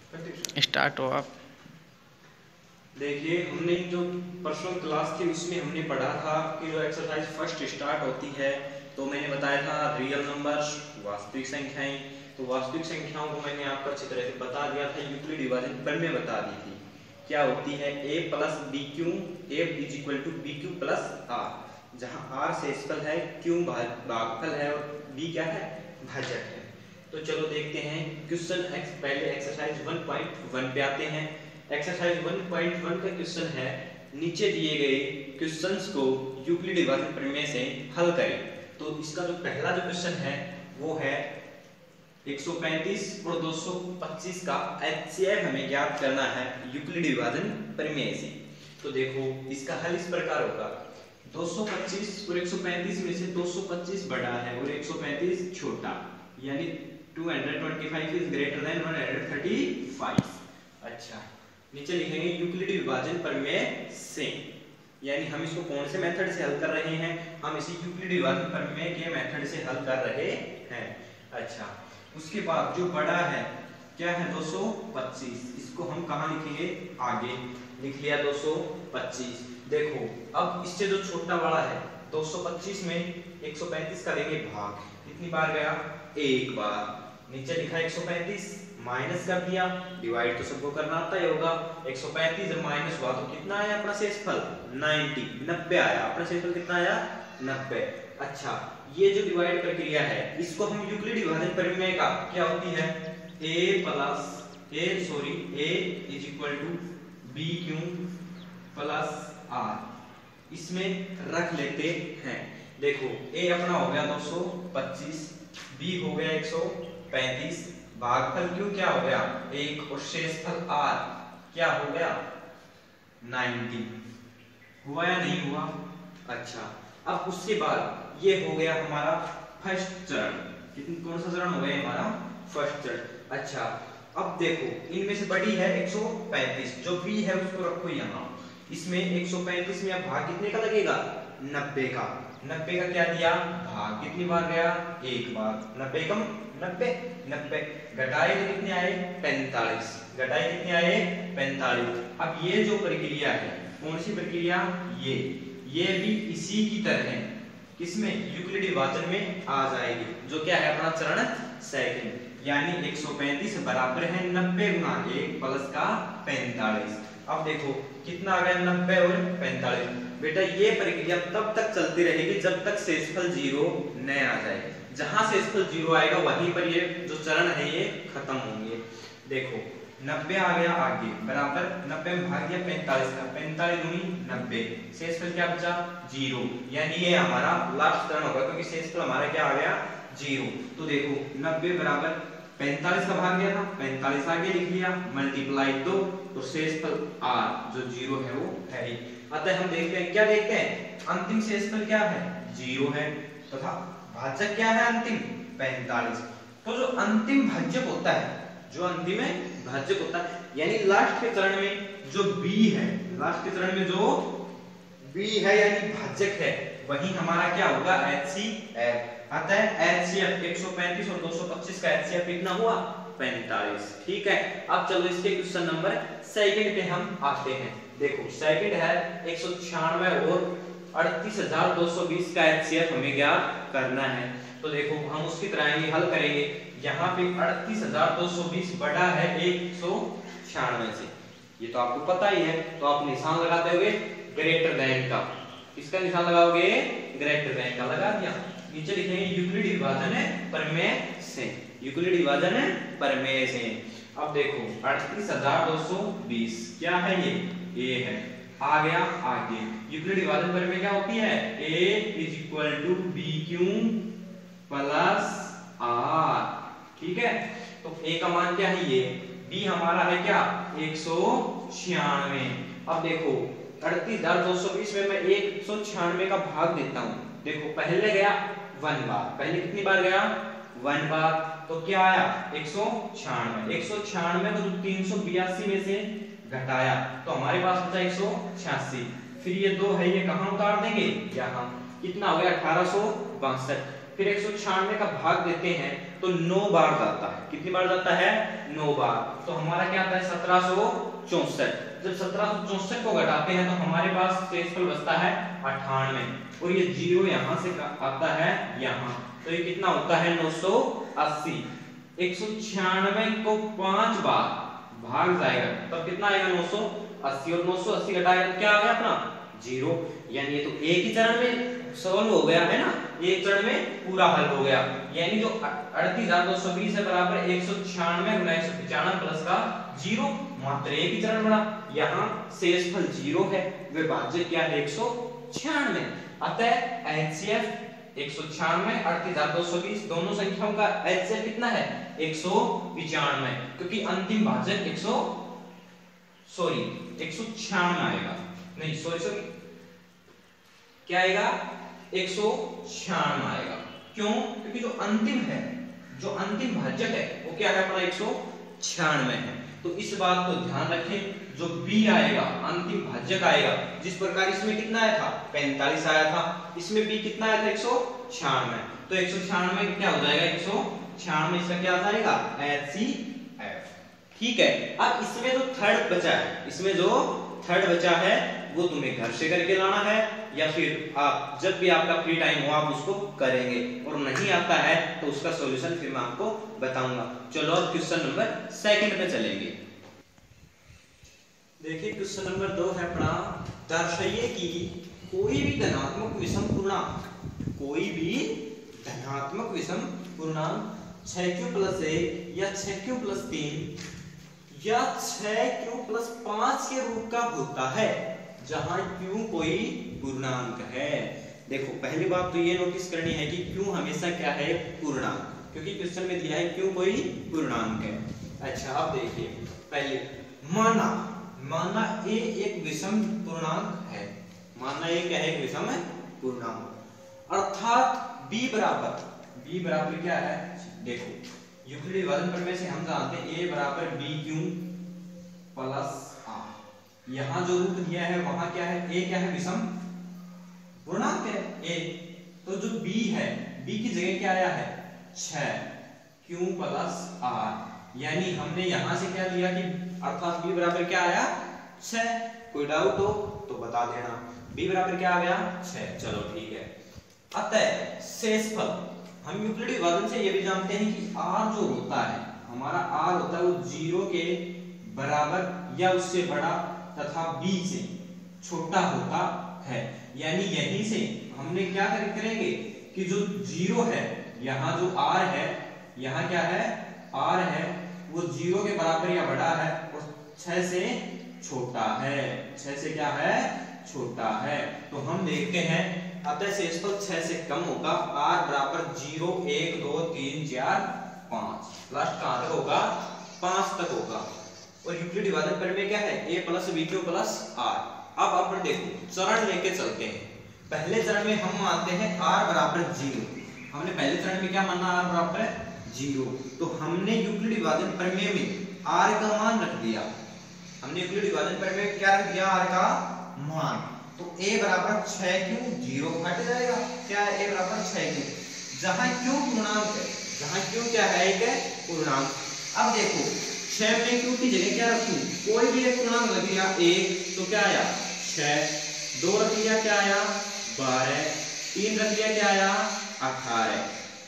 Start हो आप। देखिए, हमने जो पर्सनल क्लास थी उसमें हमने पढ़ा था कि जो एक्सरसाइज फर्स्ट स्टार्ट होती है तो मैंने बताया था रियल नंबर्स, वास्तविक संख्याएं। तो वास्तविक संख्याओं को मैंने आपको अच्छी तरह से बता दिया था, यूक्लिड डिवीजन पर में बता दी थी क्या होती है a plus B Q, A is equal to B Q plus R, जहां आर शेषफल है, क्यू भागफल है और बी क्या है, भाजक है। तो चलो देखते हैं क्वेश्चन पहले एक्सरसाइज 1.1 पे आते हैं। एक्सरसाइज 1.1 का क्वेश्चन है, नीचे दिए गए क्वेश्चंस को यूक्लिड डिवीजन प्रमेय से हल करें। तो इसका जो पहला जो क्वेश्चन है वो है 135 और 225 का एचसीएफ हमें ज्ञात करना है यूक्लिड डिवीजन प्रमेय से। तो देखो इसका हल इस प्रकार होगा, 225 और 135 में से 225 बड़ा है और 135 छोटा, यानी 225 इज ग्रेटर देन 135। अच्छा, नीचे लिखेंगे यूक्लिड विभाजन प्रमेय से, यानी हम इसको कौन से मेथड से हल कर रहे हैं, हम इसी यूक्लिड विभाजन प्रमेय के मेथड से हल कर रहे हैं। अच्छा, उसके बाद जो बड़ा है क्या है 225, इसको हम कहां लिखेंगे, आगे लिख लिया 225। देखो अब इससे जो छोटा वाला है 225 में 135 का लेंगे भाग, कितनी बार गया, एक बार, नीचे लिखा 135 माइनस कर दिया, डिवाइड तो सबको करना आता ही होगा, 135 जब माइनस हुआ तो कितना आया अपना शेषफल 90 आया, अपना शेषफल कितना आया 90। अच्छा, ये जो डिवाइड प्रक्रिया है इसको हम यूक्लिड विभाजन प्रमेय का क्या होती है, a is equal to B Q plus R, इसमें रख लेते हैं। देखो a अपना हो गया 225, b हो गया 135, भागफल क्यों क्या हो गया 1 और शेषफल r क्या हो गया 90, हुआ या नहीं हुआ। अच्छा, अब उसके बाद ये हो गया हमारा फर्स्ट चरण, कितनी कौन सा चरण हो गया हमारा, फर्स्ट चरण। अच्छा, अब देखो इनमें से बड़ी है 135, जो b है उसको रखो यहाँ, इसमें 135 में अब भाग कितने का लगेगा 90 का, 90 का क्या दिया भाग, कितनी बार गया एक बार, 90 कम 90 घटाए तो कितने आए 45, घटाए कितने आए 45। अब ये जो प्रक्रिया है कौन सी प्रक्रिया, ये भी इसी की तरह है, किसमें यूक्लिड विभाजन में आ जाएगी, जो क्या है अपना चरण सेकंड, यानी 135 बराबर है 90 गुना 1 प्लस का 45। अब देखो कितना आ गया 90 और 45। बेटा ये प्रक्रिया तब तक चलती रहेगी जब तक शेषफल 0 न आ जाए, जहां शेषफल 0 आएगा वहीं पर ये जो चरण है ये खत्म होंगे। देखो 90 आ गया आगे, बराबर 90 में भाग दिया 45 का, 45 दूनी 90, शेषफल क्या बचा 0, यानी ये हमारा लास्ट चरण होगा क्योंकि शेषफल हमारा क्या आ गया 0। तो देखो 90 बराबर 45 का भाग दिया था, 45 आगे लिख लिया, मल्टीप्लाई 2 और शेषफल r जो 0 है वो है ही। अतः हम देखते हैं, क्या देखते हैं, अंतिम शेषफल क्या है 0 है तथा भाजक क्या है अंतिम 45। तो जो अंतिम भाजक होता है, जो अंतिम है भाजक होता है, यानी लास्ट के चरण में जो b है, लास्ट के चरण में जो b है यानी भाजक है, वही हमारा क्या होगा HCF। अतः HCF 135 और 225 का HCF कितना हुआ 45। ठीक है, अब चलो इसके क्वेश्चन नंबर सेकंड पे हम आते हैं। देखो सेकंड है 196 और 38,220 का HCF हमें ज्ञात करना है। तो देखो हम उसकी तरह ही हल करेंगे, यहाँ पे 38,220 बड़ा है 196 से, ये तो आपको पता ही है, तो आप निशान लगाते हुए ग्रेटर देन का, इसका निशान लगाओगे ग्रेटर देन का, लगा दिया। नीचे लिखेंगे यूक्लिड विभाजन प्रमेय से, यूक्लिड विभाजन प्रमेय से। अब देखो 38,220 क्या है ये है, आ गया आगे, यूक्लिड विभाजन प्रमेय क्या होती है, a is equal to B Q plus R. ठीक है, तो a का मान क्या है ये, b हमारा है क्या 196। अब देखो 38,220 में मैं 196 का भाग देता हूं, देखो पहले गया 1 बार, पहले कितनी बार गया 1 बार, तो क्या आया 196, 196 को 382 में से घटाया तो हमारे पास बचा 186, फिर ये 2 है ये कहां उतार देंगे यहाँ, कितना हो गया 1862, फिर 196 का भाग देते हैं तो 9 बार जाता है। कितनी बार जाता है? 9 बार। तो हमारा क्या आता है? 1764। जब 1764 को घटाते हैं तो हमारे पास शेषफल बचता है 98 और ये 0 यहां से आता है यहां, तो ये कितना होता है? 980। 196 को 5 बार भाग जाएगा तब कितना आएगा? 980 और 980 घटाएगा तो क्या आ गया अपना? 0। यानी ये तो एक ही चरण में सॉल्व हो गया है ना, एक चरण में पूरा हल हो गया। यानी जो 38,220 है बराबर 196 गुना 195 प्लस का 0, मात्र एक ही चरण बना। यहाँ शेषफल 0 है, विभाज्य क्या है? 196। अतः HCF 196 38,220 दोनों संख्याओं का HCF कितना है? 195, क्योंकि अंतिम भाजक 196 आएगा। नहीं सॉरी क्या आएगा? 196 आएगा। क्यों? क्योंकि जो अंतिम है, जो अंतिम भाजक है वो क्या है अपना? 196 है। तो इस बात को ध्यान रखें, जो B आएगा अंतिम भाजक आएगा, जिस प्रकार इसमें कितना आया था? 45 आया था, इसमें B कितना आया था? 196। तो 196 क्या हो जाएगा? 196 इसका क्या जाएगा? HCF। ठीक है। अब इसमें जो थर्ड बचा है, इसमें जो थर्ड बचा है वो तुम्हें घर से करके लाना है, या फिर आप जब भी आपका फ्री टाइम हो आप उसको करेंगे, और नहीं आता है तो उसका सॉल्यूशन फिर मैं आपको बताऊंगा। चलो अब क्वेश्चन नंबर 2 पे चलेंगे। देखिए क्वेश्चन नंबर 2 है अपना, दर्शाइए कि कोई भी धनात्मक विषम पूर्णांक, कोई भी धनात्मक विषम पूर्णांक 6q + 1 या 6q + 3 या 6q + 5 के रूप का होता है, जहां q कोई पूर्णांक है। देखो पहली बात तो ये नोटिस करनी है कि q हमेशा क्या है? पूर्णांक, क्योंकि क्वेश्चन में दिया है q कोई पूर्णांक है। अच्छा अब देखिए, पहले माना a एक विषम पूर्णांक है, माना a क्या है? एक विषम पूर्णांक, अर्थात b बराबर क्या है? देखो यूक्लिडी विभाजन प्रमेय से हम जानते हैं a बराबर bq + r। यहाँ जो रूट दिया है वहां क्या है? a क्या है? विषम पूर्णांक है a। तो जो b है, b की जगह क्या आया है? 6q + r। यानी हमने यहां से क्या लिया कि अर्थात b बराबर क्या आया? 6। कोई डाउट हो तो बता देना। b बराबर क्या आ गया? 6। चलो ठीक है। अतः शेषफल हम यूक्लिडी विभाजन से ये भी जानते हैं कि r जो होता है, हमारा r होता है वो 0 के बराबर या उससे बड़ा तथा b से छोटा होता है। यानी यहीं से हमने क्या करेंगे कि जो 0 है, यहाँ जो r है, यहाँ क्या है? r है वो 0 के बराबर या बड़ा है और 6 से छोटा है। 6 से क्या है? छोटा है। तो हम देखते हैं, अतः शेषफल 6 से कम होगा। r बराबर 0 1 2 3 4 5, लास्ट कहां तक होगा? 5 तक होगा। और यूक्लिड विभाजन प्रमेय क्या है? a + bq + r। अब अपन देखो चरण लेके चलते हैं। पहले चरण में हम मानते हैं r बराबर 0। हमने पहले चरण में क्या माना? r बराबर 0। तो हमने यूक्लिड विभाजन प्रमेय में r का मान रख दिया। हमने यूक्लिड विभाजन प्रमेय में क्या रख दिया? r का मान। तो a बराबर 6q 0 हट जाएगा। क्या है? a बराबर 6q, जहां q पूर्णांक है, जहां q क्या है? एक पूर्णांक। अब देखो 6 में q की जगह क्या रखूं? कोई भी एक पूर्णांक रख लिया 1 तो क्या आया? 6। 2 रख लिया क्या आया? 12। 3 रख लिया क्या आया? 18।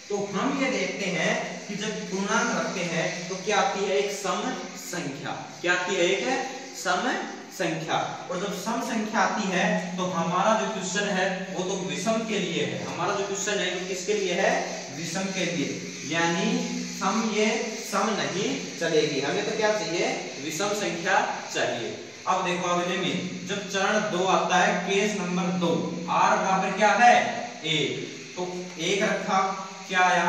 तो हम ये देखते हैं कि जब पूर्णांक रखते हैं तो क्या आती है? एक सम संख्या। क्या आती है? एक सम संख्या। और जब सम संख्या आती है तो हमारा जो क्वेश्चन है वो तो विषम के लिए है। हमारा जो क्वेश्चन है वो किसके लिए है? विषम के लिए। यानी सम ये सम नहीं चलेगी, हमें तो क्या चाहिए? विषम संख्या चाहिए। अब देखो अगले में जब चरण 2 आता है, केस नंबर 2, r बराबर क्या है? 1। तो 1 रखा, क्या आया?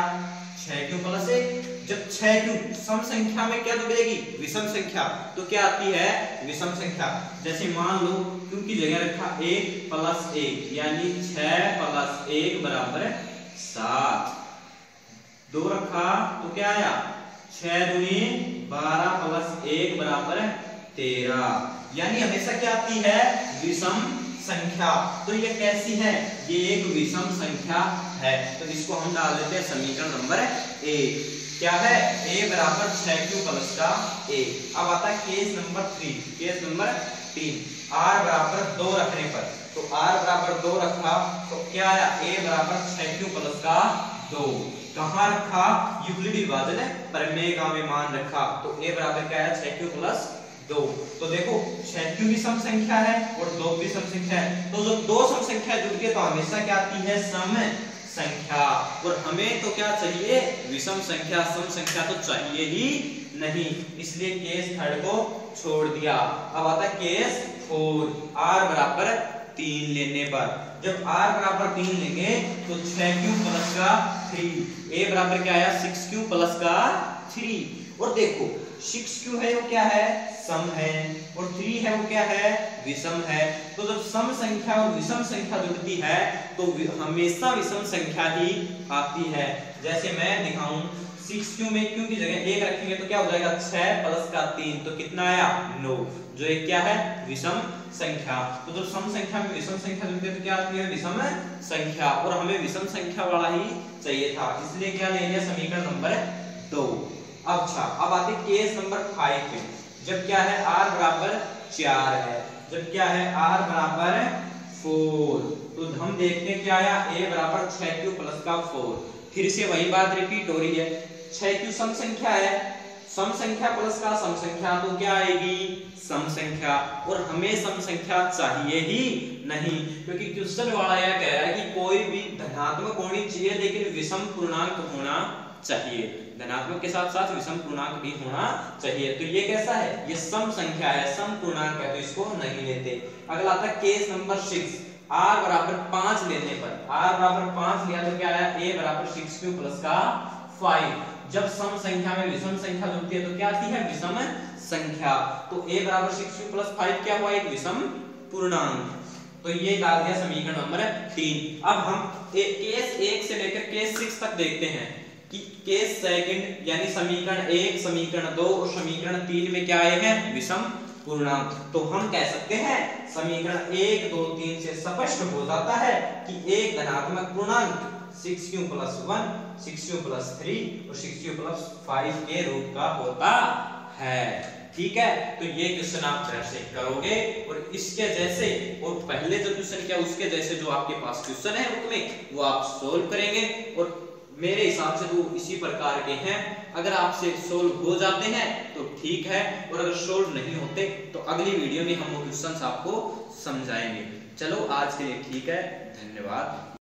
6q + 1। जब 6q सम संख्या में क्या जुड़ेगी? विषम संख्या। तो क्या आती है? विषम संख्या। जैसे मान लो q की जगह रखा 1 + 1, यानी 6 + 1 बराबर 7। 2 रखा तो क्या आया? 6 दूनी 12 + 1 बराबर 13। यानी हमेशा क्या आती है? विषम संख्या। तो ये कैसी है? ये एक विषम संख्या है। तो इसको हम डाल देते हैं समीकरण नंबर ए। क्या है? a बराबर 6q प्लस का a। अब आता है case number 3। Case number 3 r बराबर 2 रखने पर, तो r बराबर 2 रखा तो क्या आया? a बराबर 6q प्लस का 2। कहाँ रखा? यूक्लिडी विभाजन प्रमेय का में मान रखा, तो a बराबर क्या है? 6q plus 2। तो देखो 6q भी सम संख्या है और 2 भी सम संख्या है, तो जब दो सम संख्या जुड़ती है तो हमेशा क्या आती है? सम संख्या। और हमें तो क्या चाहिए? विषम संख्या। सम संख्या तो चाहिए ही नहीं, इसलिए केस 3 को छोड़ दिया। अब आता है केस 4। r बराबर 3 लेने पर, जब r बराबर 3 लेंगे तो 6q प्लस का 3, a बराबर क्या आया? 6q प्लस का 3। और देखो 6q है वो क्या है? सम है, और 3 है वो क्या है? विषम है। तो जब सम संख्या और विषम संख्या जुड़ती है तो हमेशा विषम संख्या ही आती है। जैसे मैं दिखाऊं, 6q में q की जगह 1 रखेंगे तो क्या हो जाएगा? 6 प्लस का 3, तो कितना आया? 9, जो एक क्या है? विषम संख्या। तो जब सम संख्या में विषम संख्या जुड़ती है तो क्या आती है? विषम संख्या। और हमें विषम संख्या वाला ही चाहिए था, इसलिए क्या ले लिया? समीकरण नंबर 2। अच्छा, अब आते केस नंबर 5 पे। जब क्या है? r बराबर 4 है, जब क्या है? r बराबर 4, तो हम देखते हैं क्या आया? a बराबर 6q प्लस का 4। फिर से वही बात रिपीट हो रही है। 6q सम संख्या है, सम संख्या प्लस का सम संख्या, तो क्या आएगी? सम संख्या। और हमें सम संख्या चाहिए ही नहीं, क्योंकि क्वेश्चन वाला यह कह रहा है कि कोई भी धनात्मक होनी चाहिए लेकिन विषम पूर्णांक होना चाहिए। धनात्मक के साथ साथ विषम पूर्णांक भी होना चाहिए। तो ये कैसा है? ये सम संख्या है, सम पूर्णांक है, तो इसको नहीं लेते। अगला आता है केस नंबर 6। r बराबर 5 लेने पर, r बराबर 5 लिया तो क्या आया? a बराबर 6q प्लस का 5। जब सम संख्या में विषम संख्या जुड़ती है तो क्या आती है? विषम संख्या। तो a बराबर 6q प्लस 5 क्या हुआ? एक विषम पूर्णांक। तो ये डाल दिया समीकरण नंबर 3। अब हम केस 1 से लेकर केस 6 तक देखते हैं कि केस सेकंड यानी समीकरण 1, समीकरण 2 और समीकरण 3 में क्या आए हैं? विषम पूर्णांक। तो हम कह सकते हैं समीकरण 1, 2, 3 से स्पष्ट हो जाता है कि एक धनात्मक पूर्णांक 6q प्लस 1, 6q प्लस 3 और 6q प्लस 5 के रूप का होता है। ठीक है, तो ये क्वेश्चन आप तरह से करोगे और इसके जैसे और पहले जो क्वेश्चन किया उसके जैसे जो आपके पास क्वेश्चन है बुक में वो आप सोल्व करेंगे। और मेरे हिसाब से तो इसी प्रकार के हैं। अगर आपसे सोल्व हो जाते हैं तो ठीक है, और अगर सोल्व नहीं होते तो अगली वीडियो में हम वो क्वेश्चंस आपको समझाएंगे। चलो आज के लिए ठीक है, धन्यवाद।